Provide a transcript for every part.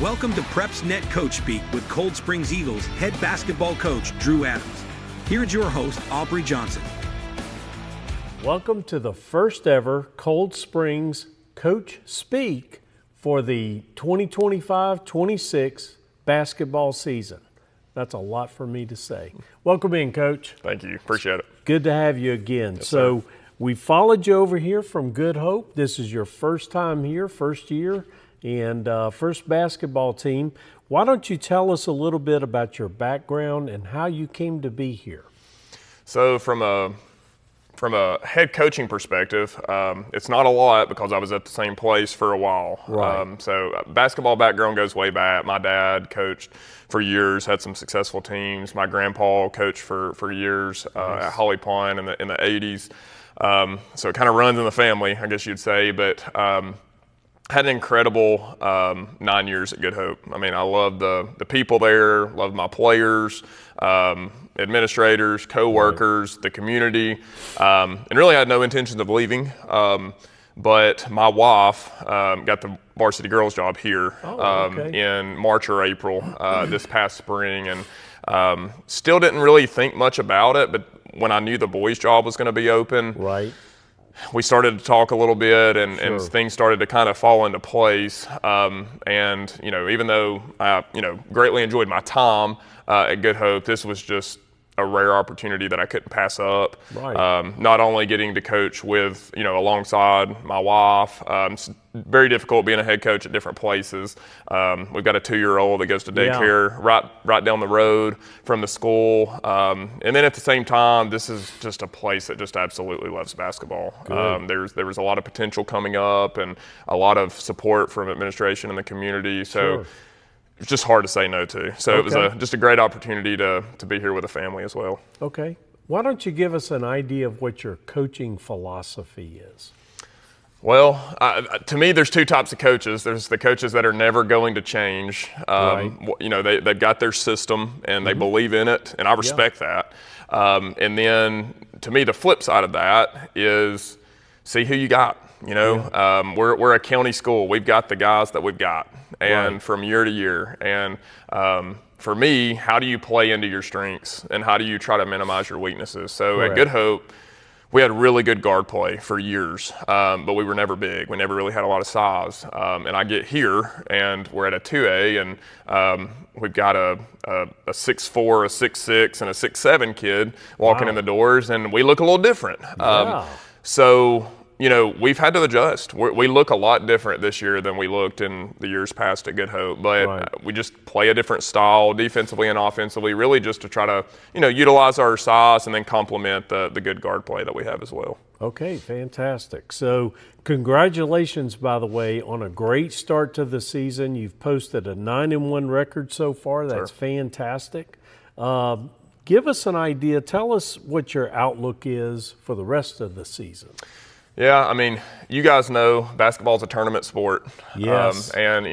Welcome to PrepsNet Coach Speak with Cold Springs Eagles head basketball coach Drew Adams. Here's your host, Aubrey Johnson. Welcome to the first ever Cold Springs Coach Speak for the 2025-26 basketball season. That's a lot for me to say. Welcome in, Coach. Thank you. Appreciate it. Good to have you again. Yes, so sir. We followed you over here from Good Hope. This is your first time here, first year, and first basketball team. Why don't you tell us a little bit about your background and how you came to be here? So from a head coaching perspective, it's not a lot because I was at the same place for a while. Right. So basketball background goes way back. My dad coached for years, had some successful teams. My grandpa coached for years Nice. at Holly Pine in the 80s. So it kind of runs in the family, I guess you'd say. But had an incredible 9 years at Good Hope. I mean, I loved the people there, loved my players, administrators, co-workers, the community, and really had no intentions of leaving. But my wife got the varsity girls job here in March or April this past spring, and still didn't really think much about it. But when I knew the boys' job was going to be open, Right. we started to talk a little bit, and Sure. things started to kind of fall into place. And even though I greatly enjoyed my time at Good Hope, this was just a rare opportunity that I couldn't pass up. Right. Not only getting to coach with alongside my wife. It's very difficult being a head coach at different places. We've got a 2-year-old that goes to daycare right down the road from the school, and then at the same time, this is just a place that just absolutely loves basketball. There was a lot of potential coming up and a lot of support from administration and the community. So. Sure. It's just hard to say no to. So it was just a great opportunity to be here with a family as well. Okay. Why don't you give us an idea of what your coaching philosophy is? Well, to me, there's two types of coaches. There's the coaches that are never going to change. Right. They've got their system and they believe in it, and I respect that. And then, to me, the flip side of that is see who you got. We're a county school. We've got the guys that we've got, and from year to year. And for me, how do you play into your strengths, and how do you try to minimize your weaknesses? So at Good Hope, we had really good guard play for years, but we were never big. We never really had a lot of size. And I get here, and we're at a 2A, and we've got a 6'4", a 6'6", and a 6'7" kid walking in the doors, and we look a little different. So we've had to adjust. We look a lot different this year than we looked in the years past at Good Hope, but we just play a different style defensively and offensively, really just to try to, utilize our size and then complement the good guard play that we have as well. Okay, fantastic. So congratulations, by the way, on a great start to the season. You've posted a 9-1 record so far. That's fantastic. Give us an idea. Tell us what your outlook is for the rest of the season. Yeah, I mean, you guys know basketball's a tournament sport. Yes. And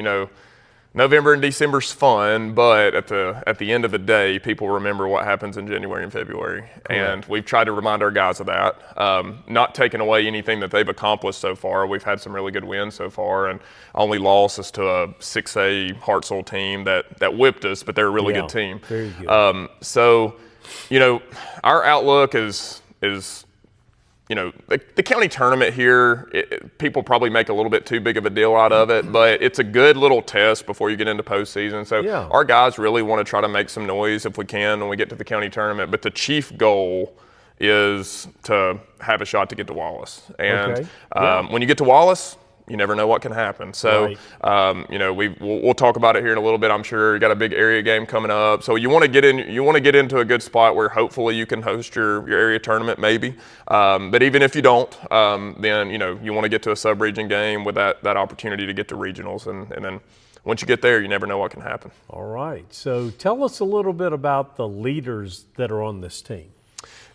November and December's fun, but at the end of the day, people remember what happens in January and February. Correct. And we've tried to remind our guys of that. Not taking away anything that they've accomplished so far. We've had some really good wins so far, and only loss is to a 6A Hartselle team that whipped us, but they're a really good team. Very good. So, our outlook is the county tournament here, people probably make a little bit too big of a deal out of it, but it's a good little test before you get into postseason. So our guys really want to try to make some noise if we can when we get to the county tournament. But the chief goal is to have a shot to get to Wallace. And when you get to Wallace, you never know what can happen. So, we'll talk about it here in a little bit. I'm sure you got a big area game coming up. So you want to get in. You want to get into a good spot where hopefully you can host your area tournament, maybe. But even if you don't, then you want to get to a sub-region game with that opportunity to get to regionals, and then once you get there, you never know what can happen. All right. So tell us a little bit about the leaders that are on this team.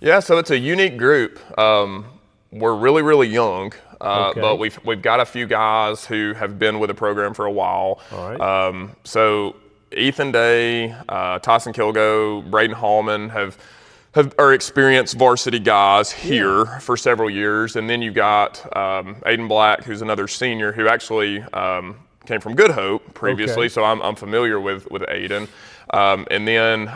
Yeah. So it's a unique group. We're really, really young. But we've got a few guys who have been with the program for a while. All right. So Ethan Day, Tyson Kilgo, Braden Hallman are experienced varsity guys here for several years. And then you've got Aiden Black, who's another senior, who actually came from Good Hope previously, Okay. so I'm familiar with Aiden. And then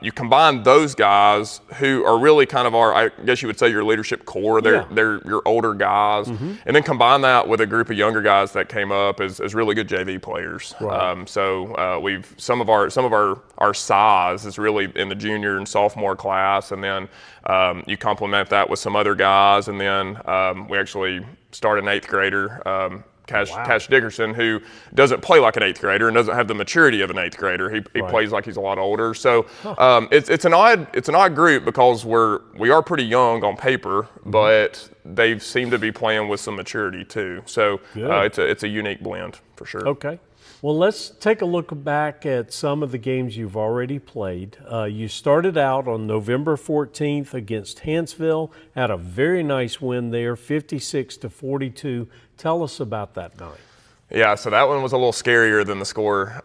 you combine those guys who are really kind of I guess you would say your leadership core. They're your older guys, and then combine that with a group of younger guys that came up as really good JV players. Right. So we've some of our size is really in the junior and sophomore class, and then you complement that with some other guys, and then we actually started an 8th grader. Cash Dickerson, who doesn't play like an 8th grader and doesn't have the maturity of an 8th grader. He plays like he's a lot older. So it's an odd group because we are pretty young on paper, but they seem to be playing with some maturity too. So it's a unique blend for sure. Okay. Well, let's take a look back at some of the games you've already played. You started out on November 14th against Hanceville, had a very nice win there, 56-42. Tell us about that night. Yeah, so that one was a little scarier than the score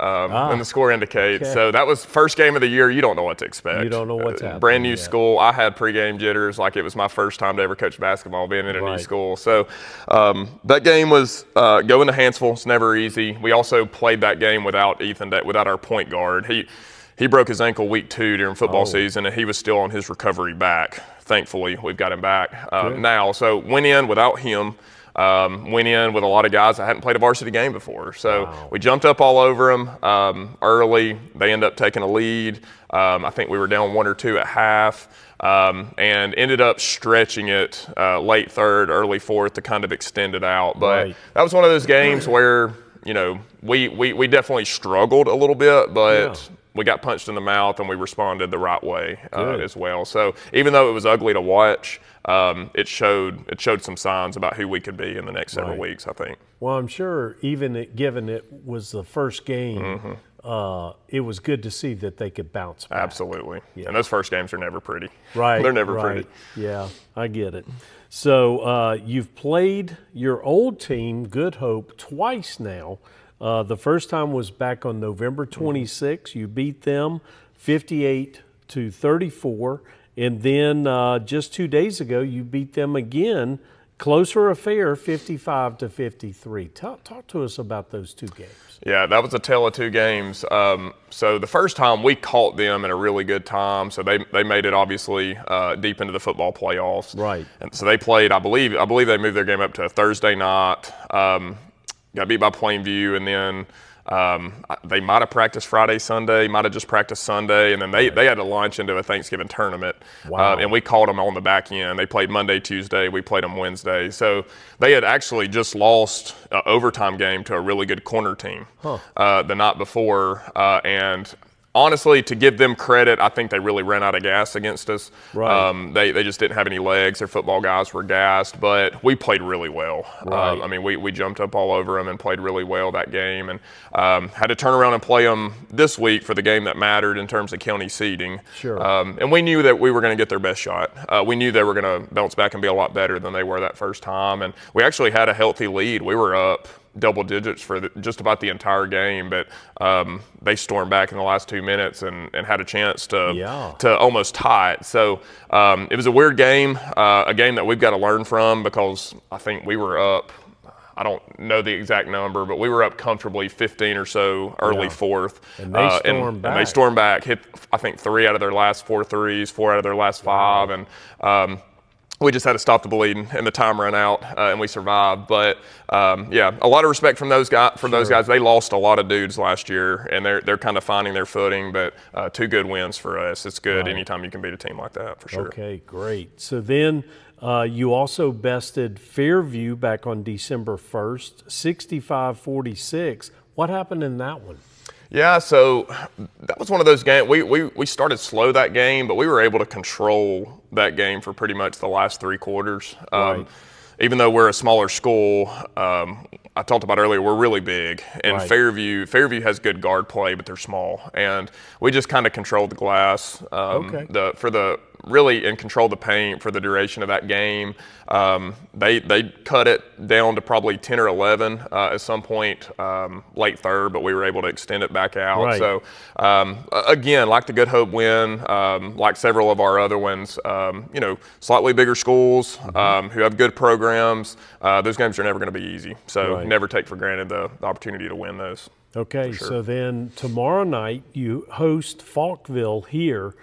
indicates. Okay. So that was first game of the year. You don't know what to expect. You don't know what's happening. Brand new yet. school. I had pregame jitters like it was my first time to ever coach basketball being in a new school. So that game was going to Hanceville. It's never easy. We also played that game without Ethan, without our point guard. He broke his ankle week 2 during football season, and he was still on his recovery back. Thankfully, we've got him back now. So went in without him. Went in with a lot of guys that hadn't played a varsity game before. So we jumped up all over them early. They ended up taking a lead. I think we were down 1 or 2 at half and ended up stretching it late 3rd, early 4th to kind of extend it out. But that was one of those games where, we definitely struggled a little bit, but we got punched in the mouth and we responded the right way as well. So even though it was ugly to watch, it showed some signs about who we could be in the next several weeks, I think. Well, I'm sure given it was the first game, it was good to see that they could bounce back. Absolutely. And those first games are never pretty. Right. They're never pretty. Yeah, I get it. So you've played your old team, Good Hope, twice now. The first time was back on November 26. You beat them 58-34. And then just 2 days ago, you beat them again, closer affair, 55-53. Talk to us about those 2 games. Yeah, that was a tale of 2 games. So the first time we caught them at a really good time. So they made it obviously deep into the football playoffs. Right. And so they played. I believe they moved their game up to a Thursday night. Got beat by Plainview, and then they might have practiced Friday, Sunday, might have just practiced Sunday, and then they had to launch into a Thanksgiving tournament. Wow. And we caught them on the back end. They played Monday, Tuesday. We played them Wednesday. So they had actually just lost an overtime game to a really good corner team the night before. And honestly, to give them credit, I think they really ran out of gas against us. Right. They just didn't have any legs. Their football guys were gassed, but we played really well. Right. I mean, we jumped up all over them and played really well that game, and had to turn around and play them this week for the game that mattered in terms of county seeding. Sure. And we knew that we were going to get their best shot. We knew they were going to bounce back and be a lot better than they were that first time, and we actually had a healthy lead. We were up double digits for just about the entire game, but they stormed back in the last 2 minutes and had a chance to almost tie it. So it was a weird game, a game that we've got to learn from, because I think we were up, I don't know the exact number, but we were up comfortably 15 or so early 4th. And they stormed back. And they stormed back, hit I think 3 out of their last 4 threes, 4 out of their last 5, and we just had to stop the bleeding and the time ran out, and we survived. But a lot of respect from those guys. Those guys, they lost a lot of dudes last year, and they're kind of finding their footing. But 2 good wins for us. It's good anytime you can beat a team like that, for sure. Okay, great. So then you also bested Fairview back on December 1st, 65-46. What happened in that one? Yeah, so that was one of those games. We started slow that game, but we were able to control that game for pretty much the last 3 quarters. Even though we're a smaller school, I talked about earlier, we're really big. And Fairview has good guard play, but they're small. And we just kind of controlled the glass. For the really in control of the paint for the duration of that game. They cut it down to probably 10 or 11 at some point late third, but we were able to extend it back out. Right. So again, like the Good Hope win, like several of our other ones, slightly bigger schools who have good programs, those games are never going to be easy. So never take for granted the opportunity to win those. Okay, so then tomorrow night you host Falkville here.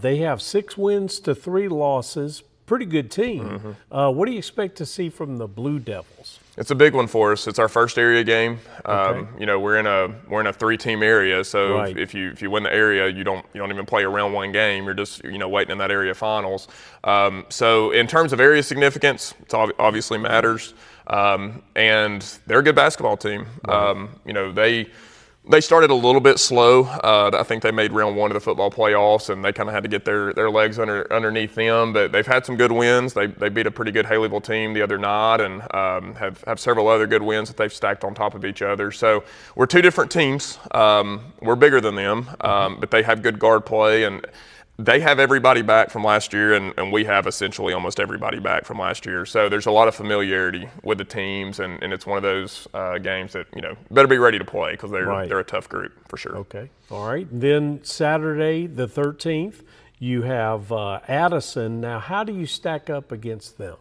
They have 6 wins to 3 losses. Pretty good team. What do you expect to see from the Blue Devils? It's a big one for us. It's our first area game. We're in a 3-team area, so if you win the area, you don't even play a round 1 game. You're just waiting in that area finals. So in terms of area significance, it obviously matters. And they're a good basketball team. They started a little bit slow. I think they made round 1 of the football playoffs, and they kind of had to get their legs underneath them. But they've had some good wins. They beat a pretty good Haleyville team the other night, and have several other good wins that they've stacked on top of each other. So we're 2 different teams. We're bigger than them, but they have good guard play, and they have everybody back from last year, and we have essentially almost everybody back from last year. So there's a lot of familiarity with the teams, and it's one of those games that, better be ready to play because they're a tough group for sure. Okay. All right. Then Saturday the 13th, you have Addison. Now, how do you stack up against them?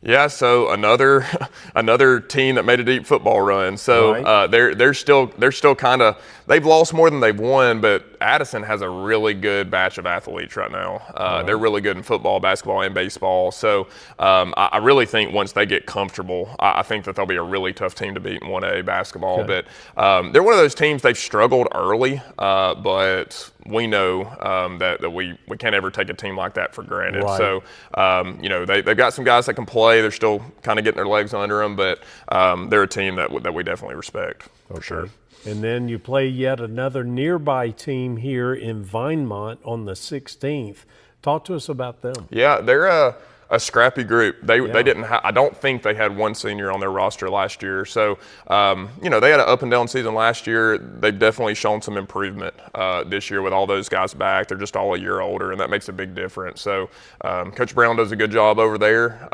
Yeah, so another team that made a deep football run. So they're still kind of, they've lost more than they've won, but Addison has a really good batch of athletes right now. They're really good in football, basketball, and baseball. So I really think once they get comfortable, I think that they'll be a really tough team to beat in 1A basketball. But they're one of those teams, they've struggled early, but we know that we can't ever take a team like that for granted. So they've got some guys that can play. They're still kind of getting their legs under them, but they're a team that we definitely respect for sure. And then you play yet another nearby team here in Vinemont on the 16th. Talk to us about them. Yeah, they're a scrappy group. They didn't. I don't think they had one senior on their roster last year. So they had an up and down season last year. They've definitely shown some improvement this year with all those guys back. They're just all a year older, and that makes a big difference. So Coach Brown does a good job over there.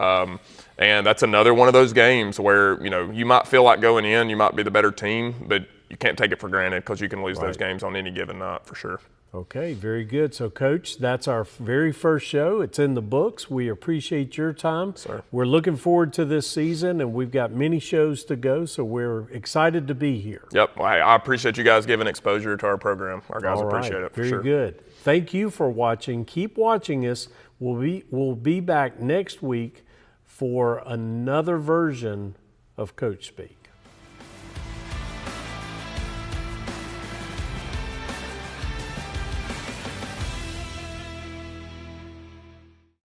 And that's another one of those games where you might feel like going in, you might be the better team, but you can't take it for granted because you can lose those games on any given night for sure. Okay, very good. So, Coach, that's our very first show. It's in the books. We appreciate your time. Sir. We're looking forward to this season, and we've got many shows to go, so we're excited to be here. Yep, I appreciate you guys giving exposure to our program. Our guys appreciate it for sure. Very good. Thank you for watching. Keep watching us. We'll be back next week for another version of Coach Speak.